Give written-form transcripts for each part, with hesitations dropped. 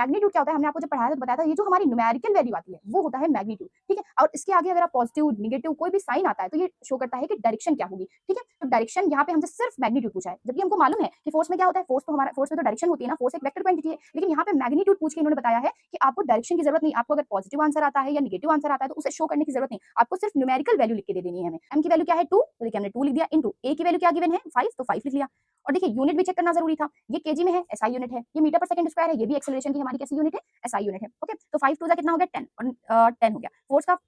Magnitude क्या होता है, हमने आपको जब पढ़ाया था तो बताया था, ये जो हमारी न्यूमेरिकल वैल्यू आती है वो होता है मैग्नीट्यूड, ठीक है। और इसके आगे अगर आप पॉजिटिव नेगेटिव कोई भी साइन आता है तो ये शो करता है कि डायरेक्शन क्या होगी, ठीक है। तो डायरेक्शन यहाँ पे हमसे सिर्फ मैग्नीट्यूड पूछा है, जबकि हमको मालूम है कि फोर्स में क्या होता है, फोर्स में तो डायरेक्शन होती है ना, फोर्स एक वेक्टर क्वांटिटी है, लेकिन यहाँ पे मैग्नीट्यूड पूछ के इन्होंने बताया है कि आपको डायरेक्शन की जरूरत नहीं, आपको अगर पॉजिटिव आंसर आता है या नेगेटिव आंसर आता है तो उसे शो करने की जरूरत नहीं, आपको सिर्फ न्यूमेरिकल वैल्यू लिख के दे देनी है हमें। एम की वैल्यू क्या है 2, तो देखिए हमने 2 लिख दिया, इनटू ए की वैल्यू क्या गिवन है 5, तो 5 लिख लिया। और देखिए यूनिट भी चेक करना जरूरी था, ये केजी में है, एसआई यूनिट है, ये मीटर पर सेकंड स्क्वायर है, ये भी एक्सेलरेशन की हमारी कैसी यूनिट है, एसआई यूनिट है। ओके, तो 5 टू जा कितना हो गया 10, और 10 हो गया। फोर्स का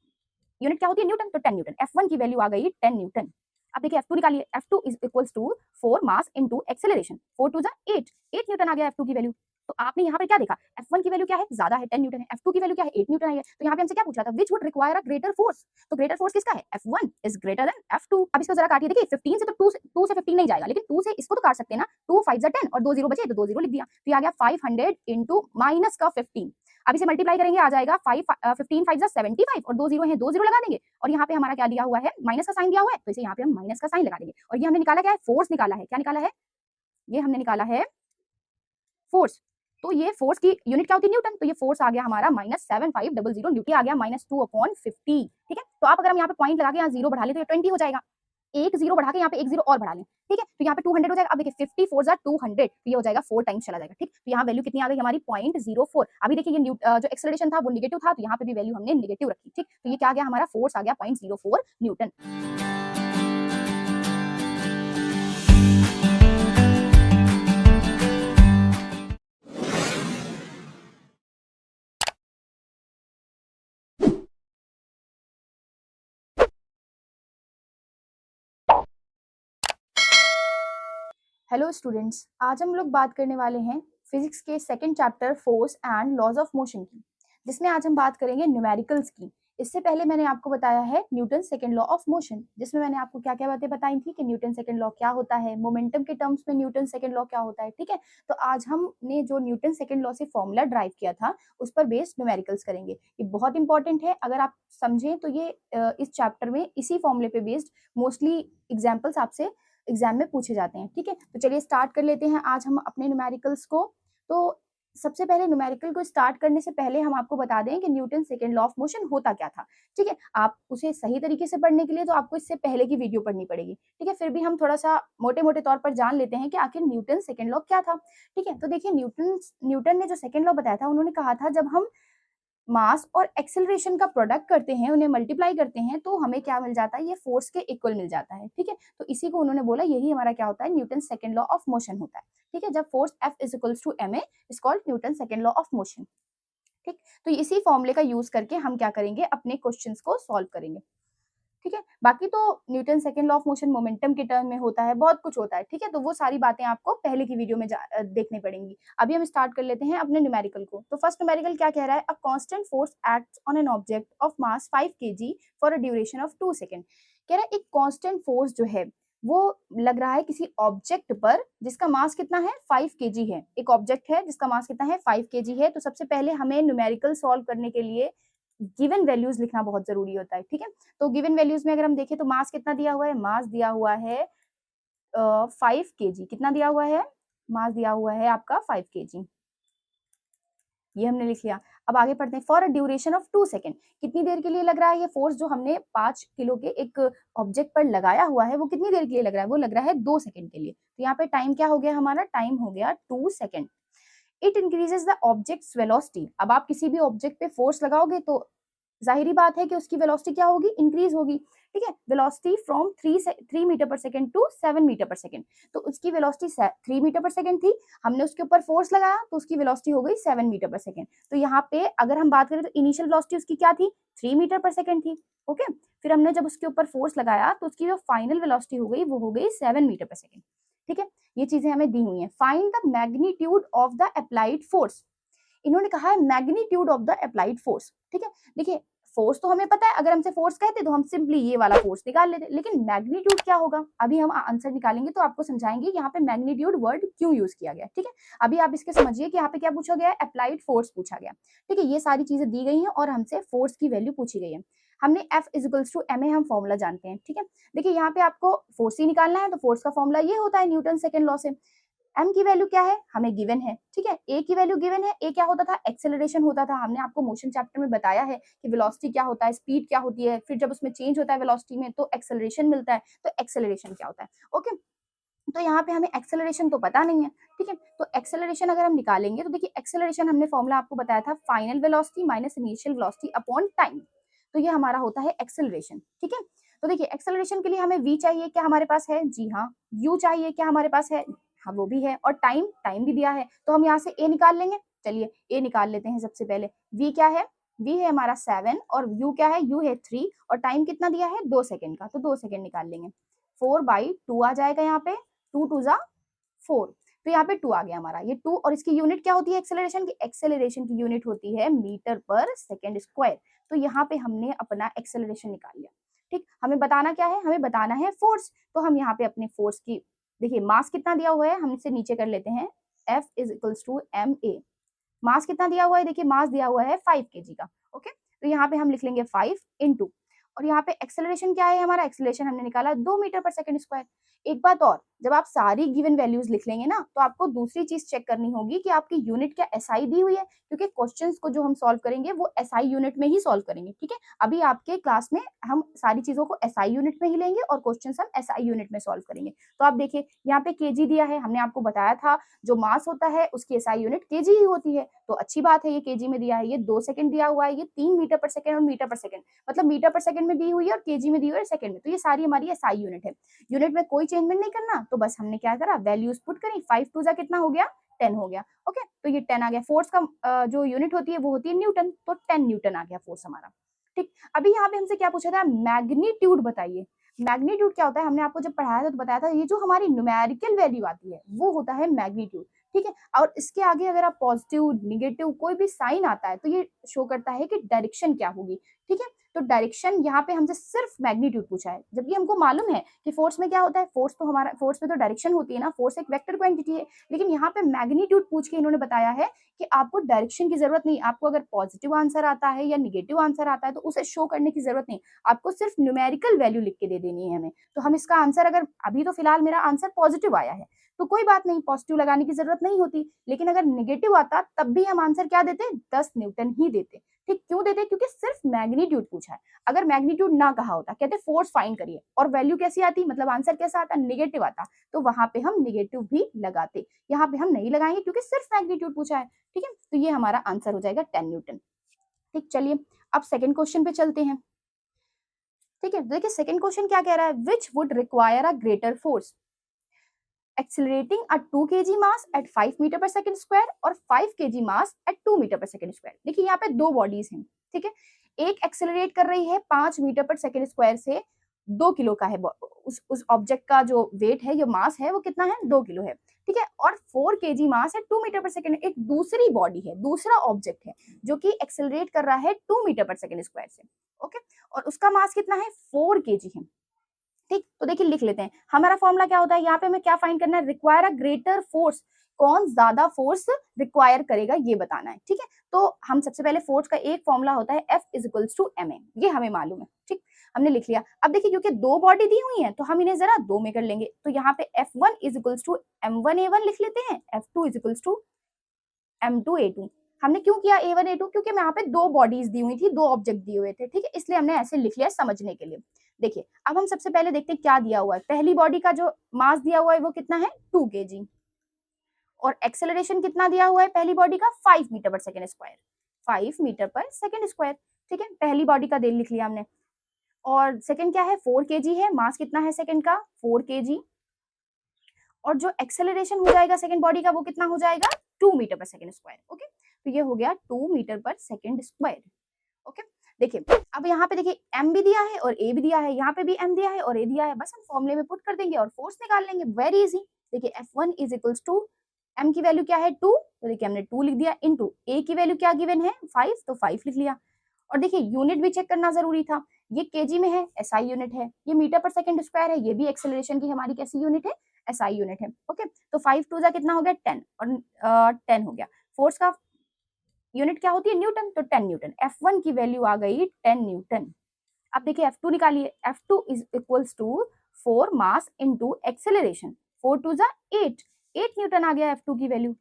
यूनिट क्या होती है न्यूटन, तो 10 न्यूटन। F1 की वैल्यू आ गई 10 न्यूटन। अब देखिए F2 निकालिए, F2 is equals to 4 mass into acceleration, 4 two जा 8 न्यूटन आ गया F2 की वैल्यू। तो आपने यहाँ पर क्या देखा, F1 की वैल्यू क्या है, ज्यादा है 10 न्यूटन है, F2 की वैल्यू क्या है 8 न्यूटन आई है। तो यहाँ पे हमसे क्या पूछ रहा था, विच would require a greater force, तो ग्रेटर फोर्स किसका है, F1 is greater than F2। अब इसको जरा काटिए, देखिए 15 से तो 2 से 15 नहीं जाएगा, लेकिन 2 से इसको तो काट सकते हैं ना, 2 5 10 और 2 0 बचे तो 2 0 लिख दिया, तो ये आ गया 500 इनटू माइनस का 15। अब इसे मल्टीप्लाई करेंगे, आ जाएगा 15 5 75 और 2 0 है, 2 0 लगा देंगे, और यहाँ पे हमारा क्या दिया हुआ है, माइनस का साइन दिया हुआ है, तो इसे यहाँ पे हम माइनस का साइन लगा देंगे। और ये हमने निकाला क्या है, फोर्स निकाला है, क्या निकाला है, ये हमने निकाला है फोर्स। तो ये फोर्स की यूनिट क्या होती है न्यूटन, तो ये फोर्स आ गया हमारा -7500 न्यूटन, आ गया -2/50, ठीक है। तो आप अगर हम यहाँ पे पॉइंट लगा के यहाँ 0 बढ़ा ले तो ये 20 हो जाएगा, एक 0 बढ़ा के यहाँ पे एक 0 और बढ़ा लें, ठीक है। तो यहाँ पे 200 हो जाएगा। अब देखिए 50 4 जा 200, तो ये हो जाएगा 4 टाइम्स चला जाएगा, ठीक। तो यहाँ वैल्यू कितनी आ गई हमारी 0.04। अभी देखिए ये जो एक्सेलरेशन था वो नेगेटिव था, तो यहाँ पे भी वैल्यू हमने नेगेटिव रखी, ठीक। तो ये क्या आ गया हमारा, फोर्स आ गया 0.04 न्यूटन। हेलो स्टूडेंट्स, आज हम लोग बात करने वाले हैं फिजिक्स के second chapter force and laws of motion की, जिसमें आज हम बात करेंगे न्यूमेरिकल्स की। इससे पहले मैंने आपको बताया है Newton second law of motion, जिसमें मैंने आपको क्या क्या बातें बताई थी कि न्यूटन सेकंड लॉ क्या होता है, मोमेंटम के टर्म्स में न्यूटन सेकंड लॉ क्या होता है, ठीक है। तो आज हमने जो न्यूटन सेकंड लॉ से फॉर्मूला ड्राइव किया था उस पर बेस्ड न्यूमेरिकल्स करेंगे। ये बहुत इंपॉर्टेंट है, अगर आप समझें तो ये इस चैप्टर में इसी फॉर्मूले पे बेस्ड मोस्टली एग्जाम्पल्स आपसे एग्जाम में पूछे जाते हैं, ठीक है। तो चलिए स्टार्ट कर लेते हैं आज हम अपने न्यूमेरिकल्स को। तो सबसे पहले न्यूमेरिकल को स्टार्ट करने से पहले हम आपको बता दें कि Newton second law of motion होता क्या था, ठीक है। आप उसे सही तरीके से पढ़ने के लिए तो आपको इससे पहले की वीडियो पढ़नी पड़ेगी, ठीक है। फिर भी हम थोड़ा सा मोटे मोटे तौर पर जान लेते हैं कि आखिर न्यूटन सेकंड लॉ क्या था, ठीक है। तो देखिए न्यूटन ने जो सेकंड लॉ बताया था, उन्होंने कहा था जब हम मास और एक्सेलरेशन का प्रोडक्ट करते हैं, उन्हें मल्टीप्लाई करते हैं, तो हमें क्या मिल जाता है, ये फोर्स के इक्वल मिल जाता है, ठीक है। तो इसी को उन्होंने बोला यही हमारा क्या होता है, Newton second law of motion होता है, ठीक है। जब force F is equals to ma is called Newton second law of motion, ठीक। तो इसी फॉर्मूले का यूज करके हम क्या करेंगे, अपने क्वेश्चंस को सॉल्व करेंगे, ठीक है। बाकी तो Newton second law of motion momentum के टर्म में होता है, बहुत कुछ होता है, ठीक है। तो वो सारी बातें आपको पहले की वीडियो में देखनी पड़ेंगी। अभी हम स्टार्ट कर लेते हैं अपने न्यूमेरिकल को। तो फर्स्ट न्यूमेरिकल क्या कह रहा है, a constant force acts on an object of mass 5 kg for a duration of 2 second. कह रहा है एक कांस्टेंट फोर्स जो है वो लग रहा है किसी ऑब्जेक्ट पर जिसका मास कितना है 5 kg है। एक ऑब्जेक्ट है जिसका मास कितना है 5 kg है। तो सबसे पहले हमें न्यूमेरिकल सॉल्व करने के लिए गिवन वैल्यूज लिखना बहुत जरूरी होता है, ठीक है। तो गिवन वैल्यूज में अगर हम देखें तो मास कितना दिया हुआ है, मास दिया हुआ है 5 kg। कितना दिया हुआ है, मास दिया हुआ है आपका 5 kg, ये हमने लिख लिया। अब आगे पढ़ते हैं, for a duration of 2 second, कितनी देर के लिए लग रहा है ये फोर्स जो हमने 5 किलो के एक ऑब्जेक्ट पर लगाया हुआ है, वो कितनी देर के लिए लग रहा है, वो लग रहा है 2 सेकंड के लिए। तो यहाँ पे टाइम क्या हो गया हमारा, टाइम हो गया 2 second. It increases the objects velocity. अब आप किसी भी ऑब्जेक्ट पे फोर्स लगाओगे तो जाहिरी बात है कि उसकी वेलोसिटी क्या होगी, इंक्रीज होगी, ठीक है। Velocity from 3 metre per second to 7 metre per second. तो उसकी वेलोसिटी 3 मीटर पर सेकंड थी, हमने उसके ऊपर फोर्स लगाया तो उसकी वेलोसिटी हो गई 7 मीटर पर सेकंड। तो यहाँ पे अगर हम बात करें तो इनिशियल वेलोसिटी उसकी क्या थी, 3 मीटर पर सेकंड थी, ओके। फिर हमने जब उसके ऊपर फोर्स लगाया तो उसकी जो फाइनल वेलोसिटी हो गई वो हो गई 7 मीटर पर सेकंड, ठीक है। ये चीजें हमें दी हुई हैं। Find the magnitude of the applied force. इन्होंने कहा है magnitude of the applied force, ठीक है। देखिए फोर्स तो हमें पता है, अगर हमसे फोर्स कहते तो हम सिंपली ये वाला फोर्स निकाल लेते, लेकिन मैग्नीट्यूड क्या होगा, अभी हम आंसर निकालेंगे तो आपको समझाएंगे यहाँ पे मैग्नीट्यूड वर्ड क्यों यूज किया गया, ठीक है। अभी आप इसके समझिए कि यहाँ पे क्या पूछा गया है, अप्लाइड फोर्स पूछा गया, ठीक है। ये सारी चीजें दी गई हैं और हमसे फोर्स की वैल्यू पूछी गई है। हमने F is equals to ma हम फॉर्मूला जानते हैं, ठीक है। देखिए यहाँ पे आपको फोर्स ही निकालना है, तो फोर्स का फॉर्मूला ये होता है न्यूटन सेकंड लॉ से। m की वैल्यू क्या है, हमें गिवन है, ठीक है, a की वैल्यू गिवन है। a क्या होता था, एक्सेलरेशन होता था। हमने आपको मोशन चैप्टर में बताया है कि वेलोसिटी क्या होता है, स्पीड क्या होती है, फिर जब उसमें चेंज होता है वेलोसिटी में तो एक्सेलरेशन मिलता है, तो एक्सेलरेशन क्या होता है। ओके, तो यहाँ पे हमें एक्सेलरेशन तो पता नहीं है, ठीक है, तो एक्सेलरेशन अगर हम निकालेंगे तो देखिए एक्सेलरेशन हमने फॉर्मूला आपको बताया था, final velocity minus initial velocity upon time, तो ये हमारा होता है एक्सेलरेशन, ठीक है। तो देखिए एक्सेलरेशन के लिए हमें v चाहिए, क्या हमारे पास है, जी हाँ। u चाहिए, क्या हमारे पास है, हाँ वो भी है। और टाइम, टाइम भी दिया है, तो हम यहाँ से a निकाल लेंगे। चलिए a निकाल लेते हैं सबसे पहले। v क्या है, v है हमारा 7 और u क्या है, u है 3 और टाइम कितना दिया है 2 सेकेंड का, तो 2 सेकेंड निकाल लेंगे। 4/2 आ जाएगा यहाँ पे, 2 2 जा 4, तो यहाँ पे 2 आ गया हमारा, ये 2। और इसकी यूनिट क्या होती है एक्सेलरेशन की, एक्सेलरेशन की यूनिट होती है मीटर पर सेकेंड स्क्वायर। तो यहाँ पे हमने अपना एक्सेलरेशन निकाल लिया, ठीक। हमें बताना क्या है, हमें बताना है फोर्स, तो हम यहाँ पे अपने फोर्स की, देखिए मास कितना दिया हुआ है, हम इसे नीचे कर लेते हैं, F = ma। मास कितना दिया हुआ है, देखिए मास दिया हुआ है 5 kg का, ओके। तो यहाँ पे हम लिख लेंगे 5 × और यहाँ पे एक्सेलरेशन क्या है हमारा, एक्सेलरेशन हमने निकाला 2 मीटर पर सेकंड स्क्वायर। एक बात और, जब आप सारी गिवन वैल्यूज लिख लेंगे ना, तो आपको दूसरी चीज चेक करनी होगी कि आपकी यूनिट क्या एसआई दी हुई है, क्योंकि क्वेश्चंस को जो हम सॉल्व करेंगे वो एसआई यूनिट में ही सॉल्व करेंगे, ठीक है। अभी आपके क्लास में हम सारी चीजों को एसआई यूनिट में ही लेंगे और क्वेश्चंस हम एसआई यूनिट में सॉल्व करेंगे। तो आप देखिए यहाँ पे केजी दिया है, हमने आपको बताया था जो मास होता है उसकी एसआई यूनिट केजी ही होती है, तो अच्छी बात है, ये केजी में दिया है, ये 2 सेकंड दिया हुआ है, ये 3 मीटर पर सेकंड और मीटर पर सेकंड, मतलब मीटर पर सेकंड में दी हुई है और केजी में दी हुई है सेकंड में, तो ये सारी हमारी एसआई यूनिट है। यूनिट में कोई चेंजमेंट नहीं करना, तो बस हमने क्या करा, वैल्यूज पुट करी, 5 2 जा कितना हो गया, 10 हो गया, ओके। तो ये 10 आ गया। फोर्स का जो यूनिट होती है वो होती है न्यूटन, तो 10 न्यूटन आ गया फोर्स हमारा, ठीक। अभी यहाँ पे हमसे क्या पूछा था, मैग्नीट्यूड बताइए। मैग्नीट्यूड क्या होता है, हमने आपको जब पढ़ाया था तो बताया था, ये जो हमारी न्यूमेरिकल वैल्यू आती है वो होता है मैग्नीट्यूड, ठीक है। और इसके आगे अगर आप पॉजिटिव निगेटिव कोई भी साइन आता है तो ये शो करता है कि डायरेक्शन क्या होगी, ठीक है। तो डायरेक्शन यहाँ पे हमसे सिर्फ मैग्नीट्यूड पूछा है, जबकि हमको मालूम है कि फोर्स में क्या होता है, फोर्स तो हमारा, फोर्स में तो डायरेक्शन होती है ना, फोर्स एक वेक्टर क्वांटिटी है, लेकिन यहाँ पे मैग्नीट्यूड पूछ के इन्होंने बताया है कि आपको डायरेक्शन की जरूरत नहीं, आपको अगर पॉजिटिव आंसर आता है या निगेटिव आंसर आता है तो उसे शो करने की जरूरत नहीं, आपको सिर्फ न्यूमेरिकल वैल्यू लिख के दे देनी है हमें। तो हम इसका आंसर, अगर अभी तो फिलहाल मेरा आंसर पॉजिटिव आया है तो कोई बात नहीं, पॉजिटिव लगाने की जरूरत नहीं होती, लेकिन अगर नेगेटिव आता तब भी हम आंसर क्या देते, 10 न्यूटन ही देते, ठीक। क्यों देते, क्योंकि सिर्फ मैग्नीट्यूड पूछा है। अगर मैग्नीट्यूड ना कहा होता, कहते फोर्स फाइंड करिए, और वैल्यू कैसी आती, मतलब आंसर कैसा आता, नेगेटिव आता, तो वहां पे हम नेगेटिव भी लगाते। यहाँ पे हम नहीं लगाएंगे क्योंकि सिर्फ मैग्नीट्यूड पूछा है, ठीक है। तो ये हमारा आंसर हो जाएगा 10 न्यूटन, ठीक। चलिए अब सेकंड क्वेश्चन पे चलते हैं, ठीक है। देखिए सेकंड क्वेश्चन क्या कह रहा है, which would require a greater force accelerating a 2 kg mass at 5 metre per second square और 5 kg mass at 2 metre per second square. देखिए यहाँ पे दो बॉडीज हैं, ठीक है। एक एक्सेलरेट कर रही है 5 मीटर पर सेकंड स्क्वायर से, 2 किलो का है, उस ऑब्जेक्ट का जो वेट है, जो मास है वो कितना है, 2 किलो है, ठीक है। और 4 kg मास है 2 मीटर पर सेकंड, एक दूसरी बॉडी है, दूसरा ऑब्जेक्ट है जो कि एक्सेलरेट कर रहा है 2 मीटर पर सेकंड स्क्वायर से, ओके। और उसका मास कितना है, 4 kg है, ठीक। तो देखिए लिख लेते हैं, हमारा फॉर्मूला क्या होता है, यहाँ पे हमें क्या फाइंड करना है, रिक्वायर अ ग्रेटर फोर्स, कौन ज्यादा फोर्स रिक्वायर करेगा ये बताना है, ठीक है। तो हम सबसे पहले फोर्स का एक फॉर्मूला होता है F = ma, ये हमें मालूम है, ठीक। हमने लिख लिया। अब देखिए क्योंकि दो बॉडी दी हुई है तो हम इन्हें जरा दो में कर लेंगे, तो यहाँ पे F1 = m1a1 लिख लेते हैं, F2 = m2a2। हमने क्यों किया a1 a2, क्योंकि यहाँ पे दो बॉडीज दी हुई थी, दो ऑब्जेक्ट दिए हुए थे, ठीक है, इसलिए हमने ऐसे लिख लिया समझने के लिए। देखिए अब हम सबसे पहले देखते हैं क्या दिया हुआ है, पहली बॉडी का जो मास दिया हुआ है वो कितना है, 2 kg, और एक्सेलरेशन कितना दिया हुआ है पहली बॉडी का, 5 metre per second square, 5 metre per second square, ठीक है। पहली बॉडी का दे लिख लिया हमने। और सेकंड क्या है, 4 kg है, मास कितना है सेकंड का, 4 kg, और जो एक्सेलरेशन हो जाएगा सेकंड बॉडी का वो कितना हो जाएगा, 2 metre per second square, okay. तो ये हो गया 2 metre per second square, okay. देखिए अब यहाँ पे देखिए m भी दिया है और a भी दिया है, यहाँ पे भी m दिया है और a दिया है, बस हम फॉर्मूले में पुट कर देंगे और फोर्स निकाल लेंगे, वेरी इजी। देखिए F1 = m की वैल्यू क्या है, 2, तो देखिए हमने 2 लिख दिया, इनटू a की वैल्यू क्या गिवन है, 5, तो 5 लिख लिया। और देखिए यूनिट भी चेक करना जरूरी था, ये केजी में है, एसआई यूनिट है, ये मीटर पर सेकंड स्क्वायर है, ये भी एक्सेलरेशन की हमारी कैसी यूनिट है, एसआई यूनिट है, ओके। तो 5 2 जा कितना हो गया, 10, और 10 हो गया। फोर्स का यूनिट क्या होती है, न्यूटन, तो 10 न्यूटन। F1 की वैल्यू आ गई 10 न्यूटन। अब देखिए F2 निकालिए, F2 = 4 मास इनटू एक्सेलरेशन, 4 2 जा 8, 8 न्यूटन आ गया F2 की वैल्यू।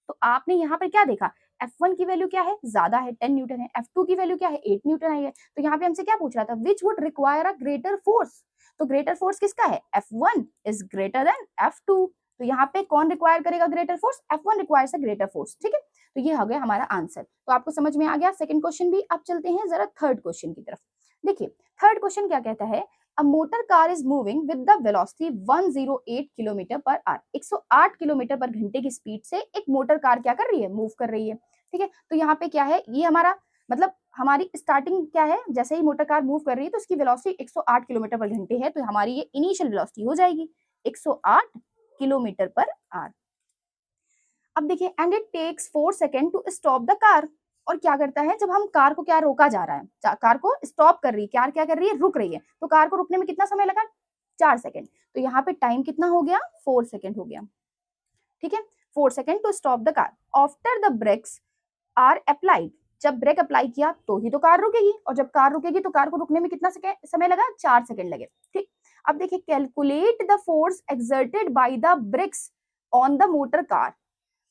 तो आपने यहाँ पर क्या देखा, F1 की वैल्यू क्या है, ज्यादा है 10 न्यूटन है, F2 की वैल्यू क्या है 8 न्यूटन आई है। तो यहाँ पे हमसे क्या पूछ रहा था, विच would require a greater force. तो ग्रेटर फोर्स किसका है, F1 is greater than F2। तो यहाँ पे कौन रिक्वायर करेगा greater force, F1 requires a greater force. ठीक है, तो ये हो गया हमारा आंसर। तो आपको समझ में आ गया सेकंड क्वेश्चन भी। अब चलते हैं जरा थर्ड क्वेश्चन की तरफ। देखिए थर्ड क्वेश्चन क्या कहता है, a motor car is moving with the velocity 108 kilometre per hour. 108 kilometre पर घंटे की स्पीड से एक मोटर कार क्या कर रही है, मूव कर रही है। ठीक है, तो यहाँ पे क्या है, ये हमारा मतलब हमारी स्टार्टिंग क्या है, जैसे ही मोटर कार मूव कर रही है तो उसकी वेलोसिटी 108 किलोमीटर पर घंटे है, तो हमारी ये इनिशियल वेलोसिटी हो जाएगी 108 किलोमीटर पर आवर। अब देखिए, and it takes 4 second to stop the car. और क्या करता है, जब हम कार को क्या रोका जा रहा है, कार को स्टॉप कर रही है, कार क्या कर रही है, रुक रही है, तो कार को रुकने में कितना समय लगा, 4 सेकेंड। तो यहाँ पे टाइम कितना हो गया, 4 सेकेंड हो गया। ठीक है, 4 second to stop the car. After the brakes are applied, जब ब्रेक अप्लाई किया तो ही तो कार रुकेगी, और जब कार रुकेगी तो कार को रुकने में कितना समय लगा, 4 सेकेंड लगे। ठीक, अब देखिए, calculate the force exerted by the brakes on the motor car.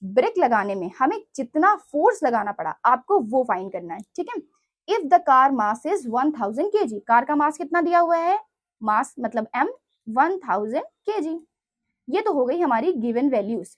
Brake लगाने में हमें जितना फोर्स लगाना पड़ा आपको वो फाइंड करना है। ठीक है, if the car mass is 1000 kg, car का मास कितना दिया हुआ है, मास मतलब m 1000 kg। ये तो हो गई हमारी गिवन वैल्यूज।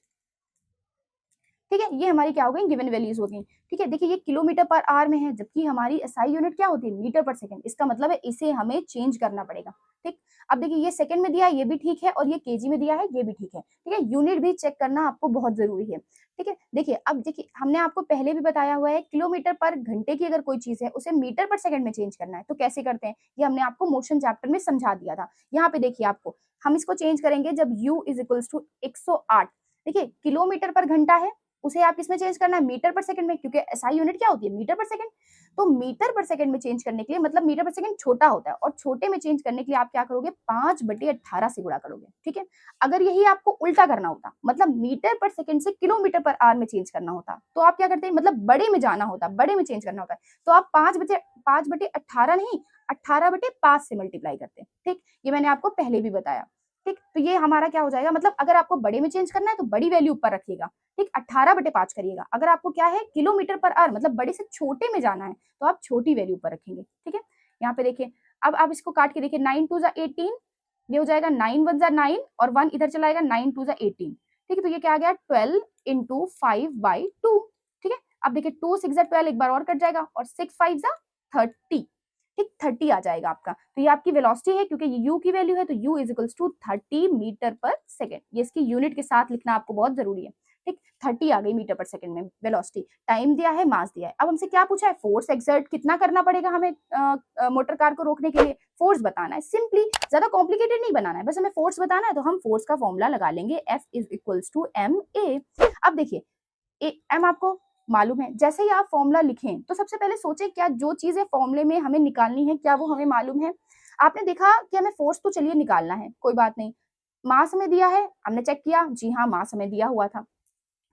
ठीक है, ये हमारी क्या हो गई, गिवन वैल्यूज हो गई। ठीक है, देखिए ये किलोमीटर पर आवर में है, जबकि हमारी एसआई यूनिट क्या होती है, मीटर पर सेकंड। इसका मतलब है इसे हमें चेंज करना पड़ेगा। ठीक, अब देखिए ये सेकंड में दिया है, ये भी ठीक है, और ये केजी में दिया है, ये भी ठीक है। ठीक है, यूनिट भी चेक करना आपको बहुत जरूरी है। ठीक है, देखिए अब देखिए हमने आपको पहले भी बताया हुआ है, किलोमीटर पर घंटे की अगर कोई चीज है उसे मीटर पर सेकंड में चेंज करना है, तो कैसे करते हैं, ये हमने आपको मोशन चैप्टर में समझा दिया था। यहाँ पे देखिए आपको हम इसको चेंज करेंगे जब u इज इक्वल्स टू 108। देखिए किलोमीटर पर घंटा है, उसे आप किसमें चेंज करना है, मीटर पर सेकंड में, क्योंकि एसआई यूनिट क्या होती है, मीटर पर सेकंड। तो मीटर पर सेकंड में चेंज करने के लिए, मतलब मीटर पर सेकंड छोटा होता है, और छोटे में चेंज करने के लिए आप क्या करोगे, 5/18 से गुणा करोगे। ठीक है, अगर यही आपको उल्टा करना होता, मतलब मीटर पर सेकंड से किलोमीटर पर आवर में चेंज करना होता, तो आप क्या करते हैं, मतलब बड़े में जाना होता, बड़े में चेंज करना होता है, तो आप 5/18 नहीं, 18/5 से मल्टीप्लाई करते हैं। ठीक, ये मैंने आपको पहले भी बताया। ठीक, तो ये हमारा क्या हो जाएगा, मतलब अगर आपको बड़े में चेंज करना है तो बड़ी वैल्यू ऊपर रखिएगा। ठीक, 18/5 करिएगा। अगर आपको क्या है, किलोमीटर पर आवर मतलब बड़े से छोटे में जाना है, तो आप छोटी वैल्यू पर रखेंगे। ठीक है, यहाँ पे देखिए, अब आप इसको काट के देखिए, 9 2 18, ये हो जाएगा 9 1 9, और 1 इधर चला जाएगा, 9 2 18। ठीक है, तो ये क्या आ गया, 12 इंटू 5/2। ठीक है, अब देखिए 2 6 12, एक बार और कट जाएगा, और 6 5 30। ठीक, 30 आ जाएगा आपका। तो ये आपकी वेलोसिटी है, क्योंकि ये u की वैल्यू है, तो u is equals to 30 metre per second. ये इसकी यूनिट के साथ लिखना आपको बहुत जरूरी है। ठीक, 30 आ गई मीटर पर सेकंड में वेलोसिटी। टाइम दिया है, मास दिया है। अब हमसे क्या पूछा है, फोर्स एक्सर्ट कितना करना पड़ेगा हमें मोटर कार को रोकने के लिए, फोर्स बताना है। सिंपली, ज्यादा कॉम्प्लिकेटेड नहीं बनाना है, बस हमें फोर्स बताना है। तो हम फोर्स का फॉर्मूला लगा लेंगे, F is equals to ma। अब देखिए m आपको मालूम है, जैसे ही आप फॉर्मूला लिखें तो सबसे पहले सोचें क्या जो चीजें फॉर्मूले में हमें निकालनी है क्या वो हमें मालूम है। आपने देखा कि हमें फोर्स तो चलिए निकालना है, कोई बात नहीं। मास हमें दिया है, हमने चेक किया, जी हाँ मास हमें दिया हुआ था।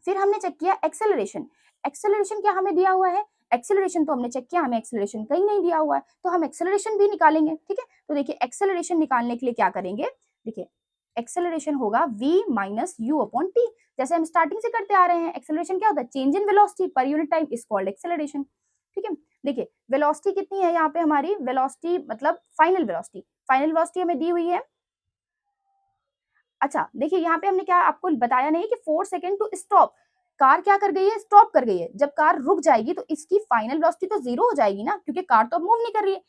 फिर हमने चेक किया एक्सेलरेशन, एक्सेलरेशन क्या हमें दिया हुआ है, एक्सेलरेशन तो हमने चेक किया, हमें एक्सेलरेशन कहीं नहीं दिया हुआ है, तो हम एक्सेलरेशन भी निकालेंगे। ठीक है, तो देखिए एक्सेलरेशन निकालने के लिए क्या करेंगे, देखिए एक्सेलरेशन होगा v minus u upon T, जैसे हम स्टार्टिंग से करते आ रहे हैं। एक्सेलरेशन क्या होता है, change in velocity per unit time is called acceleration. ठीक है, देखिए वेलोसिटी कितनी है यहाँ पे, हमारी वेलोसिटी मतलब फाइनल वेलोसिटी हमें दी हुई है। अच्छा देखिए यहाँ पे हमने क्या आपको बताया नहीं कि 4 सेकेंड टू स्टॉप, कार क्या कर गई है, स्टॉप कर गई है। जब कार रुक जाएगी तो इसकी फाइनल वेलोसिटी तो जीरो हो जाएगी ना, क्योंकि कार तो मूव नहीं कर रही है।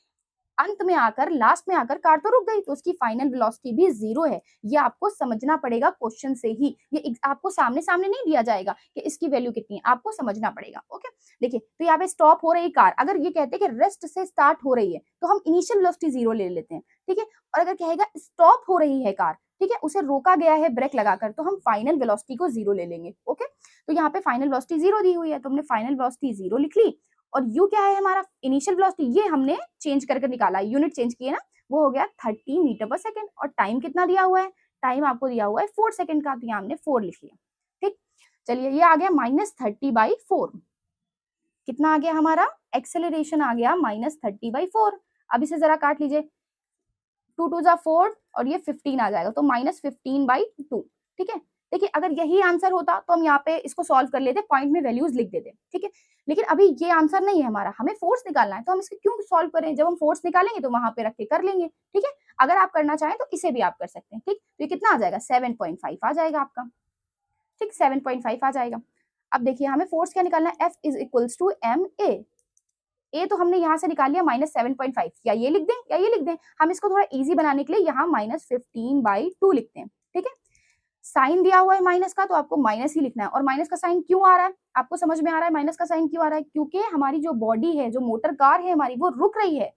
अंत में आकर, लास्ट में आकर कार तो रुक गई, तो उसकी फाइनल वेलोसिटी भी जीरो है। ये आपको समझना पड़ेगा क्वेश्चन से ही, ये आपको सामने सामने नहीं दिया जाएगा कि इसकी वैल्यू कितनी है, आपको समझना पड़ेगा। ओके, देखिए तो यहाँ पे स्टॉप हो रही कार, अगर ये कहते हैं कि रेस्ट से स्टार्ट हो रही है तो हम इनिशियल वेलोसिटी जीरो ले लेते हैं। ठीक है, और अगर कहेगा स्टॉप हो रही है कार, ठीक है, उसे रोका गया है ब्रेक लगाकर, तो हम फाइनल वेलोसिटी को जीरो ले लेंगे। ओके, तो यहाँ पे फाइनल वेलोसिटी जीरो दी हुई है, तो हमने फाइनल वेलोसिटी जीरो लिख ली। और u क्या है हमारा, इनिशियल वेलोसिटी, ये हमने चेंज करके निकाला, यूनिट चेंज किए ना, वो हो गया 30 मीटर पर सेकंड। और टाइम कितना दिया हुआ है, टाइम आपको दिया हुआ है 4 सेकंड का, तो यहाँ हमने 4 लिख लिया। ठीक, चलिए ये आ गया -30/4। कितना आ गया हमारा, एक्सेलरेशन आ गया -30/4। अब इसे जरा काट लीजिए, 2 2 4 और ये 15 आ जाएगा, तो -15/2। ठीक है, देखिए अगर यही आंसर होता तो हम यहाँ पे इसको सॉल्व कर लेते, पॉइंट में वैल्यूज लिख देते, ठीक है। लेकिन अभी ये आंसर नहीं है हमारा, हमें फोर्स निकालना है, तो हम इसको क्यों सॉल्व करें, जब हम फोर्स निकालेंगे तो वहां पे रख के कर लेंगे, ठीक है। अगर आप करना चाहें तो इसे भी आप कर सकते हैं, ठीक। तो ये कितना आ जाएगा, 7.5 आ जाएगा आपका, ठीक, 7.5 आ जाएगा। अब देखिए हमें फोर्स क्या निकालना है, F is equals to M A तो हमने यहाँ से निकाल लिया -7.5, या ये लिख दें या ये लिख दें, हम इसको थोड़ा इजी बनाने के लिए यहाँ -15/2 लिखते हैं, ठीक है। साइन दिया हुआ है माइनस का, तो आपको माइनस ही लिखना है। और माइनस का साइन क्यों आ रहा है, आपको समझ में आ रहा है माइनस का साइन क्यों आ रहा है, क्योंकि हमारी जो बॉडी है, जो मोटर कार है हमारी, वो रुक रही है।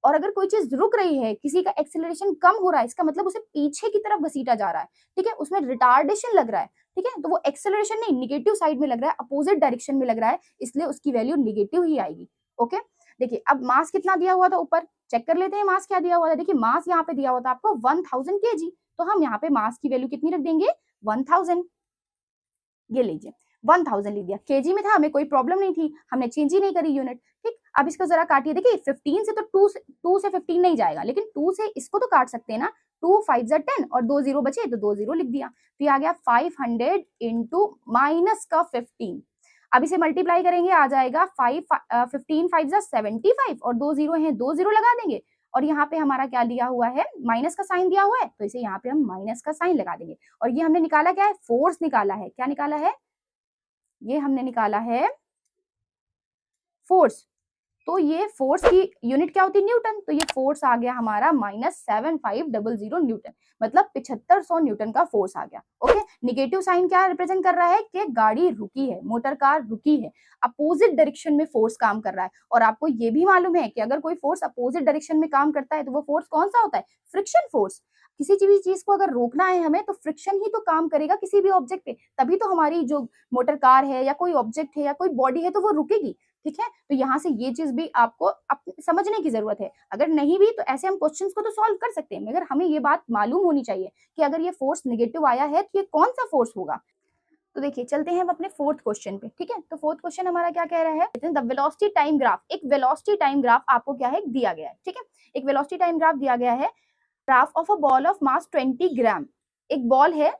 और अगर कोई चीज रुक रही है, किसी का एक्सेलरेशन कम हो रहा है, इसका मतलब उसे पीछे की तरफ घसीटा जा रहा है, ठीक है, उसमें रिटार्डेशन लग रहा है, ठीक है। तो वो एक्सेलरेशन नहीं, निगेटिव साइड में लग रहा है, अपोजिट डायरेक्शन में लग रहा है, इसलिए उसकी वैल्यू निगेटिव ही आएगी। ओके, देखिए अब मास कितना दिया हुआ था, ऊपर चेक कर लेते हैं मास क्या दिया हुआ था। देखिए मास यहाँ पे दिया हुआ था आपको 1000 kg, तो हम यहाँ पे मास की वैल्यू कितनी रख देंगे, 1000। ये लीजिए 1000 लिख दिया, केजी में था, हमें कोई प्रॉब्लम नहीं थी, हमने चेंज ही नहीं करी यूनिट, ठीक। अब इसको जरा काटिए, देखिए 15 से तो 2 से 15 नहीं जाएगा, लेकिन 2 से इसको तो काट सकते हैं ना, 2 5 10 और 2 0 बचे तो 2 0 लिख दिया, तो ये आ गया 500 इंटू माइनस का 15। अब इसे मल्टीप्लाई करेंगे, आ जाएगा 15 5 75 और 2 0 है, 2 0 लगा देंगे। और यहाँ पे हमारा क्या दिया हुआ है, माइनस का साइन दिया हुआ है, तो इसे यहाँ पे हम माइनस का साइन लगा देंगे। और ये हमने निकाला क्या है, फोर्स निकाला है, क्या निकाला है, ये हमने निकाला है फोर्स। तो ये फोर्स की यूनिट क्या होती है, न्यूटन, तो ये फोर्स आ गया हमारा -7500 न्यूटन, मतलब 7500 न्यूटन का फोर्स आ गया। ओके, निगेटिव साइन क्या रिप्रेजेंट कर रहा है कि गाड़ी रुकी है, मोटर कार रुकी है, अपोजिट डायरेक्शन में फोर्स काम कर रहा है। और आपको ये भी मालूम है कि अगर कोई फोर्स अपोजिट डायरेक्शन में काम करता है तो वो फोर्स कौन सा होता है, फ्रिक्शन फोर्स। किसी भी चीज को अगर रोकना है हमें, तो फ्रिक्शन ही तो काम करेगा किसी भी ऑब्जेक्ट पे, तभी तो हमारी जो मोटर कार है या कोई ऑब्जेक्ट है या कोई बॉडी है तो वो रुकेगी, ठीक है। तो यहाँ से ये चीज भी आपको समझने की जरूरत है। अगर नहीं भी तो ऐसे हम क्वेश्चंस को तो सॉल्व कर सकते हैं, मगर हमें ये बात मालूम होनी चाहिए कि अगर ये फोर्स नेगेटिव आया है तो ये कौन सा फोर्स होगा। तो देखिए चलते हैं हम अपने फोर्थ क्वेश्चन पे, ठीक है। तो फोर्थ क्वेश्चन हमारा क्या कह रहा है, द वेलोसिटी टाइम ग्राफ, एक वेलोसिटी टाइम ग्राफ आपको क्या है दिया गया है, ठीक है। एक वेलोसिटी टाइम ग्राफ दिया गया है, graph of a ball of mass 20 ग्राम, एक बॉल है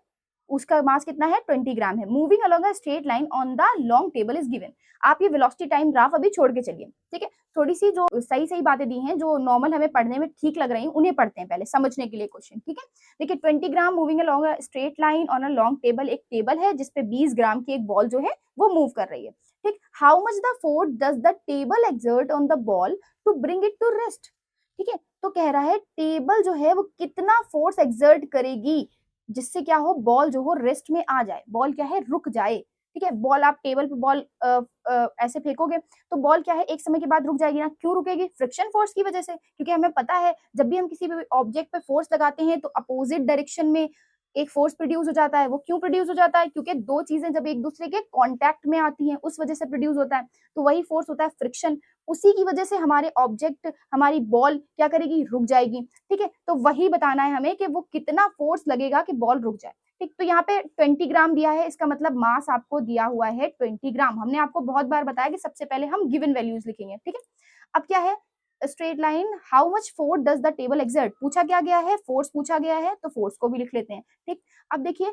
उसका मास कितना है 20 ग्राम है, moving along a straight line on the long table is given. आप ये वेलोसिटी टाइम ग्राफ अभी छोड़ के चलिए, ठीक है। थोड़ी सी जो सही बातें दी हैं, जो नॉर्मल हमें पढ़ने में ठीक लग रही हैं, उन्हें पढ़ते हैं पहले समझने के लिए क्वेश्चन, ठीक है। देखिए 20 gram moving along a straight line on a long table, एक टेबल है जिसपे 20 ग्राम की एक बॉल जो है वो मूव कर रही है, ठीक। How much the force does the table exert on the ball to bring it to rest, ठीक है। तो कह रहा है टेबल जो है वो कितना फोर्स एक्सर्ट करेगी जिससे क्या हो, बॉल जो हो रेस्ट में आ जाए, बॉल क्या है रुक जाए, ठीक है। बॉल आप टेबल पे बॉल ऐसे फेंकोगे तो बॉल क्या है एक समय के बाद रुक जाएगी ना, क्यों रुकेगी, फ्रिक्शन फोर्स की वजह से। क्योंकि हमें पता है जब भी हम किसी भी ऑब्जेक्ट पे फोर्स लगाते हैं तो अपोजिट डायरेक्शन में एक फोर्स प्रोड्यूस हो जाता है। वो क्यों प्रोड्यूस हो जाता है, क्योंकि दो चीजें जब एक दूसरे के कांटेक्ट में आती हैं उस वजह से प्रोड्यूस होता है, तो वही फोर्स होता है फ्रिक्शन। उसी की वजह से हमारे ऑब्जेक्ट, हमारी बॉल क्या करेगी, रुक जाएगी, ठीक है। तो वही बताना है हमें कि वो कितना फोर्स लगेगा कि बॉल रुक जाए, ठीक। तो यहाँ पे 20 ग्राम दिया है, इसका मतलब मास आपको दिया हुआ है 20 ग्राम। हमने आपको बहुत बार बताया कि सबसे पहले हम गिवन वैल्यूज लिखेंगे, ठीक है। अब क्या है, straight line, how much force does the table exert, पूछा क्या गया है, फोर्स पूछा गया है, तो फोर्स को भी लिख लेते हैं, ठीक। अब देखिए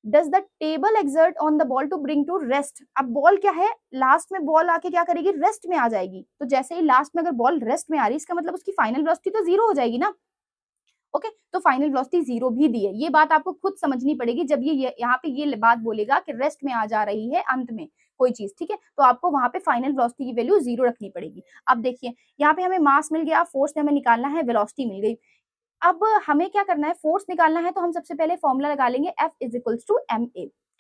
does the table exert on the ball to bring to rest, अब बॉल क्या है लास्ट में बॉल आके क्या करेगी, रेस्ट में आ जाएगी। तो जैसे ही लास्ट में अगर बॉल रेस्ट में आ रही है, इसका मतलब उसकी फाइनल वेलोसिटी तो 0 हो जाएगी ना, ओके। तो फाइनल वेलोसिटी 0 भी दी है, ये बात आपको खुद समझनी पड़ेगी। जब ये यहाँ पे ये बात बोलेगा कि रेस्ट में आ जा रही है अंत में कोई चीज, ठीक है, तो आपको वहां पे फाइनल वेलोसिटी की वैल्यू 0 रखनी पड़ेगी। अब देखिए यहाँ पे हमें मास मिल गया, फोर्स हमें निकालना है, वेलोसिटी मिल गई। अब हमें क्या करना है, फोर्स निकालना है, तो हम सबसे पहले फॉर्मूला लगा लेंगे F is equals to ma,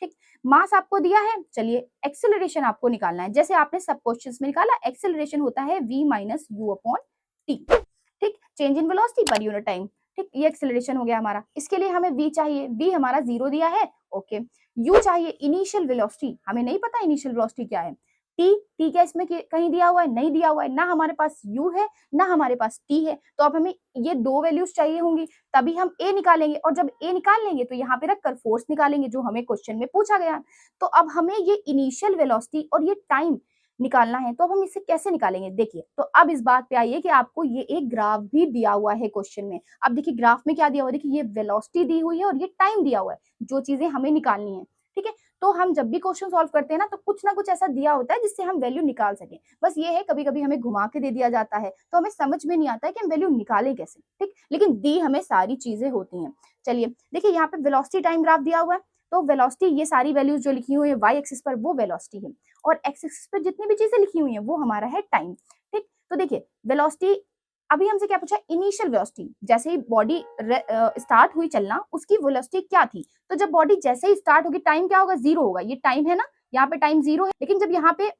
ठीक। मास आपको दिया है, चलिए एक्सेलरेशन आपको निकालना है, जैसे आपने सब क्वेश्चंस में निकाला, एक्सेलरेशन होता है v minus u upon t, ठीक। Change in velocity per unit time, ठीक। ये एक्सेलरेशन हो गया हमारा। इसके लिए हमें v चाहिए, v हमारा 0 दिया है, ओके। u चाहिए इनिशियल वेलोसिटी, हमें नहीं पता इनिशियल वेलोसिटी क्या है। t क्या इसमें कहीं दिया हुआ है, नहीं दिया हुआ है, ना हमारे पास u है ना हमारे पास t है। तो अब हमें ये दो वैल्यूज चाहिए होंगी, तभी हम a निकालेंगे, और जब a निकाल लेंगे तो यहाँ पे रखकर फोर्स निकालेंगे जो हमें क्वेश्चन में पूछा गया। तो अब हमें ये इनिशियल वेलोसिटी और ये टाइम, निकालना है। तो अब हम इसे कैसे निकालेंगे, देखिए। तो अब इस बात पे आइए कि आपको ये एक ग्राफ भी दिया हुआ है क्वेश्चन में। अब देखिए ग्राफ में क्या दिया हुआ है, देखिए ये वेलोसिटी दी हुई है और ये टाइम दिया हुआ है, जो चीजें हमें निकालनी है, ठीक है। तो हम जब भी क्वेश्चन सॉल्व करते हैं ना, तो कुछ ना कुछ ऐसा दिया होता है जिससे हम वैल्यू निकाल सके। बस ये है कभी कभी हमें घुमा के दे दिया जाता है, तो हमें समझ में नहीं आता है कि हम वैल्यू निकालें कैसे, ठीक। लेकिन दी हमें सारी चीजें होती हैं। चलिए देखिए यहाँ पे वेलोसिटी टाइम ग्राफ दिया हुआ है। तो वेलोसिटी, ये सारी वैल्यूज जो लिखी हुई है वाई एक्सिस पर, वो वेलोसिटी है, और एक्स एक्सिस पर जितनी भी चीजें लिखी हुई है वो हमारा है टाइम, ठीक। तो देखिए वेलोसिटी, अभी हमसे क्या पूछा, इनिशियल वेलोसिटी, जैसे ही बॉडी स्टार्ट हुई चलना उसकी वेलोसिटी क्या थी। तो जब बॉडी जैसे ही स्टार्ट होगी, टाइम क्या होगा, जीरो होगा। ये टाइम है ना, यहाँ पे टाइम जीरो है। लेकिन जब यहाँ पे,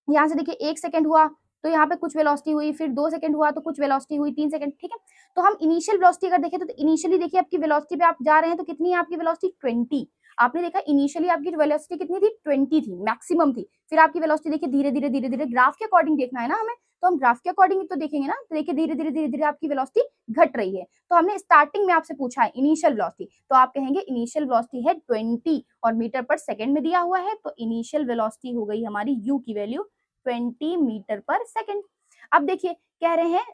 यहाँ से देखिए 1 सेकंड हुआ तो यहाँ पे कुछ वेलोसिटी हुई, फिर 2 सेकंड हुआ तो कुछ वेलोसिटी हुई, 3 सेकंड, ठीक है। तो हम इनिशियल वेलोसिटी अगर देखें तो इनिशियली देखिए आपकी वेलोसिटी पे आप जा रहे हैं तो कितनी है आपकी वेलोसिटी, 20। आपने देखा इनिशियली आपकी वेलोसिटी कितनी थी, 20 थी, मैक्सिमम थी। फिर आपकी वेलोसिटी देखिए धीरे धीरे धीरे धीरे, ग्राफ के अकॉर्डिंग देखना है ना हमें, तो हम ग्राफ के अकॉर्डिंग तो देखेंगे ना। तो देखिए धीरे धीरे धीरे धीरे आपकी वेलोसिटी घट रही है। तो हमने स्टार्टिंग में आपसे पूछा है इनिशियल वेलोसिटी, तो आप कहेंगे इनिशियल वेलोसिटी है 20 और मीटर पर सेकंड में दिया हुआ है, तो इनिशियल वेलोसिटी हो गई हमारी यू की वैल्यू 20 मीटर पर सेकंड। अब देखिए कह रहे हैं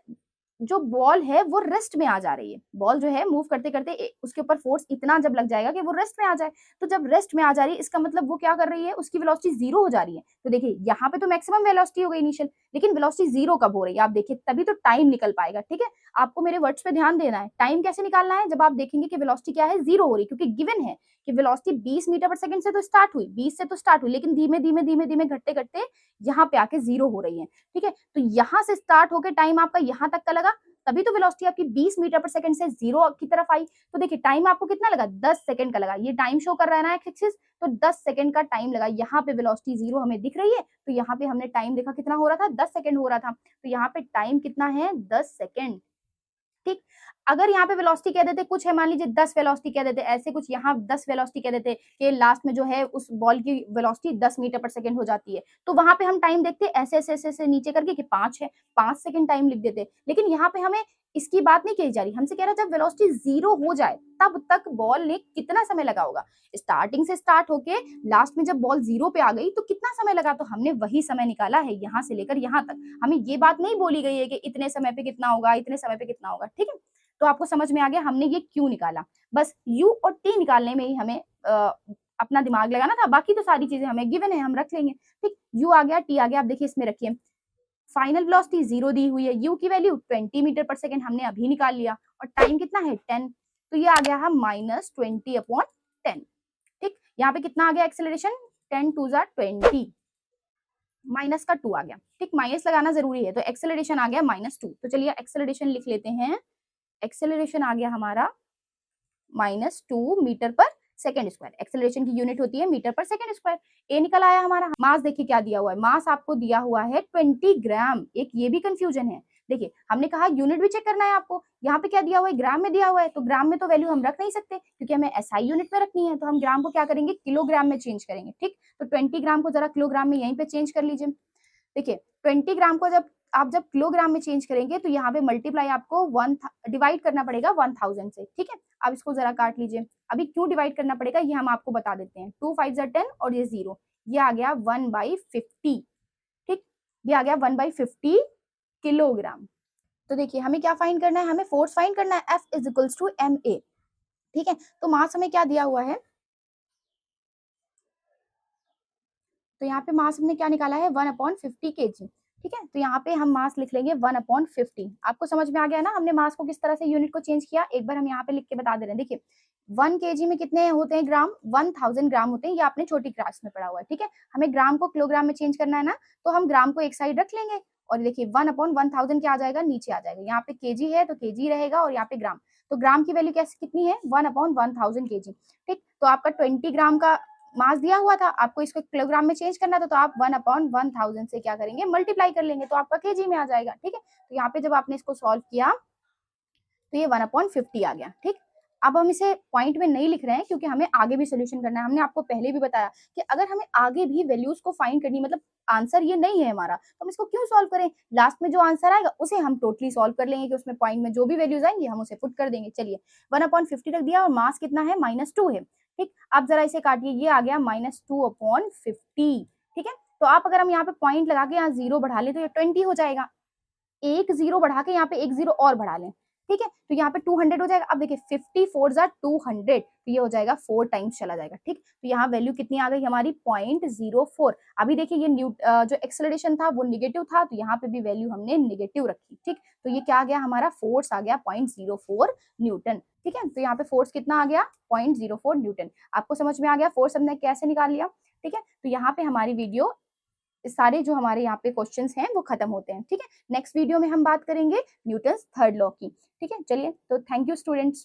जो बॉल है वो रेस्ट में आ जा रही है। बॉल जो है मूव करते करते उसके ऊपर फोर्स इतना जब लग जाएगा कि वो रेस्ट में आ जाए। तो जब रेस्ट में आ जा रही है इसका मतलब वो क्या कर रही है, उसकी वेलोसिटी जीरो हो जा रही है। तो देखिए यहाँ पे तो मैक्सिमम वेलोसिटी हो गई इनिशियल, लेकिन वेलोसिटी जीरो कब हो रही है आप देखिए, तभी तो टाइम निकल पाएगा, ठीक है। आपको मेरे वर्ड्स पे ध्यान देना है। टाइम कैसे निकालना है, जब आप देखेंगे कि वेलोसिटी क्या है, जीरो हो रही, क्योंकि गिवन है कि वेलोसिटी 20 मीटर पर सेकंड से तो स्टार्ट हुई, 20 से तो स्टार्ट हुई, लेकिन धीमे धीमे धीमे धीमे घटते घटते यहाँ पे आके जीरो हो रही है, ठीक है। तो यहाँ से स्टार्ट होकर टाइम आपका यहाँ तक का लगा, तभी तो वेलोसिटी आपकी 20 मीटर पर सेकंड से जीरो की तरफ आई। तो देखिए टाइम आपको कितना लगा, 10 सेकंड का लगा। ये टाइम शो कर रहा है ना एक्स एक्सिस, तो 10 सेकंड का टाइम लगा। यहाँ पे वेलोसिटी जीरो हमें दिख रही है, तो यहाँ पे हमने टाइम देखा कितना हो रहा था, 10 सेकंड हो रहा था। तो यहाँ पे टाइम कितना है, 10 सेकंड, ठीक। अगर यहाँ पे वेलोसिटी कह देते कुछ है, मान लीजिए 10 वेलोसिटी कह देते, ऐसे कुछ यहाँ 10 वेलोसिटी कह देते कि लास्ट में जो है उस बॉल की वेलोसिटी 10 मीटर पर सेकंड हो जाती है, तो वहां पे हम टाइम देखते ऐसे ऐसे ऐसे, ऐसे नीचे करके कि 5 है, 5 सेकंड टाइम लिख देते। लेकिन यहाँ पे हमें इसकी बात नहीं कही जा रही, हमसे कह रहा है जब वेलोसिटी जीरो हो जाए तब तक बॉल ने कितना समय लगा होगा। स्टार्टिंग से स्टार्ट होके लास्ट में जब बॉल जीरो पे आ गई तो कितना समय लगा, तो हमने वही समय निकाला है यहाँ से लेकर यहाँ तक। हमें ये बात नहीं बोली गई है कि इतने समय पे कितना होगा, इतने समय पे कितना होगा, ठीक है। तो आपको समझ में आ गया हमने ये क्यों निकाला। बस यू और टी निकालने में ही हमें अपना दिमाग लगाना था, बाकी तो सारी चीजें हमें गिवन है, हम रख लेंगे, ठीक। यू आ गया, टी आ गया। आप देखिए इसमें रखिए फाइनल वेलोसिटी जीरो दी हुई है, यू की वैल्यू 20 मीटर पर सेकंड हमने अभी निकाल लिया, और टाइम कितना है 10, तो ये आ गया है -20/10, ठीक। यहाँ पे कितना आ गया एक्सेलरेशन, 10 2 20, माइनस का 2 आ गया, ठीक। माइनस लगाना जरूरी है, तो एक्सेलरेशन आ गया -2। तो चलिए एक्सेलरेशन लिख लेते हैं। एक्सेलरेशन आ गया हमारा -2 metre per second square. Acceleration की यूनिट होती है मीटर पर सेकंड स्क्वायर। ए निकल आया हमारा। मास देखिए क्या दिया हुआ है, मास आपको दिया हुआ है 20 ग्राम। एक ये भी कंफ्यूजन है, देखिए हमने कहा यूनिट भी चेक करना है आपको। यहाँ पे क्या दिया हुआ है, ग्राम में दिया हुआ है, तो ग्राम में तो वैल्यू हम रख नहीं सकते क्योंकि हमें एसआई यूनिट में रखनी है, तो हम ग्राम को क्या करेंगे, किलोग्राम में चेंज करेंगे, ठीक। तो 20 ग्राम को जरा किलोग्राम में यहीं पे चेंज कर लीजिए। देखिए 20 ग्राम को जब किलोग्राम में चेंज करेंगे तो यहाँ पे मल्टीप्लाई आपको डिवाइड करना पड़ेगा 1000 से, ठीक है। अब इसको जरा काट लीजिए। अभी क्यों डिवाइड करना पड़ेगा ये हम आपको बता देते हैं। 2 5 10 और ये 0, ये आ गया 1/50, ठीक। ये आ गया 1/50 किलोग्राम। तो देखिए हमें क्या फाइंड करना है, हमें फोर्स फाइंड करना है, F is equals to ma, ठीक है। तो मास हमें क्या दिया हुआ है, तो यहाँ पे मास हमने क्या निकाला है 1/50 kg, ठीक है। तो यहाँ पे हम मास लिख लेंगे 1/50। आपको समझ में आ गया ना हमने मास को किस तरह से यूनिट को चेंज किया, एक बार हम यहाँ पे लिख के बता दे रहे हैं। देखिए 1 kg में कितने होते हैं ग्राम, 1000 ग्राम होते हैं, ये आपने छोटी क्लास में पढ़ा हुआ है, ठीक है। हमें ग्राम को किलोग्राम में चेंज करना है ना, तो हम ग्राम को एक साइड रख लेंगे, और देखिए 1/1000 क्या आ जाएगा, नीचे आ जाएगा। यहाँ पे केजी है तो केजी रहेगा, और यहाँ पे ग्राम, तो ग्राम की वैल्यू कैसे कितनी है 1/1000 kg, ठीक। तो आपका 20 ग्राम का मास दिया हुआ था, आपको इसको किलोग्राम में चेंज करना था, तो आप 1/1000 से क्या करेंगे, मल्टीप्लाई कर लेंगे, तो आपका केजी में आ जाएगा, ठीक है। तो यहाँ पे जब आपने इसको सॉल्व किया तो ये 1/50 आ गया, ठीक। अब हम इसे पॉइंट में नहीं लिख रहे हैं क्योंकि हमें आगे भी सोल्यूशन करना है। हमने आपको पहले भी बताया कि अगर हमें आगे भी वैल्यूज को फाइंड करनी, मतलब आंसर ये नहीं है हमारा, तो हम इसको क्यों सॉल्व करें, लास्ट में जो आंसर आएगा उसे हम टोटली सॉल्व कर लेंगे कि उसमें पॉइंट में जो भी वैल्यूज आएंगी हम उसे पुट कर देंगे। चलिए 1/50 रख दिया, और मास कितना है -2 है, ठीक। अब जरा इसे काटिए, ये आ गया -2/50, ठीक है। तो आप अगर हम यहाँ पे पॉइंट लगा के यहाँ 0 बढ़ा लें तो ये 20 हो जाएगा। एक 0 बढ़ा के यहाँ पे एक 0 और बढ़ा लें, ठीक है, तो यहाँ पे 200 हो जाएगा। अब देखिए 50 4 जार 200, तो ये हो जाएगा 4 टाइम्स चला जाएगा, ठीक। तो यहाँ वैल्यू कितनी आ गई हमारी 0.04। अभी देखिए ये जो एक्सेलरेशन था वो निगेटिव था, तो यहाँ पे भी वैल्यू हमने निगेटिव रखी, ठीक। तो ये क्या आ गया हमारा फोर्स आ गया 0.04 न्यूटन, ठीक है। तो यहाँ पे फोर्स कितना आ गया 0.04 न्यूटन। आपको समझ में आ गया फोर्स हमने कैसे निकाल लिया, ठीक है। तो यहाँ पे हमारी वीडियो सारे जो हमारे यहाँ पे क्वेश्चंस हैं वो खत्म होते हैं, ठीक है। नेक्स्ट वीडियो में हम बात करेंगे न्यूटन्स थर्ड लॉ की, ठीक है। चलिए, तो थैंक यू स्टूडेंट्स।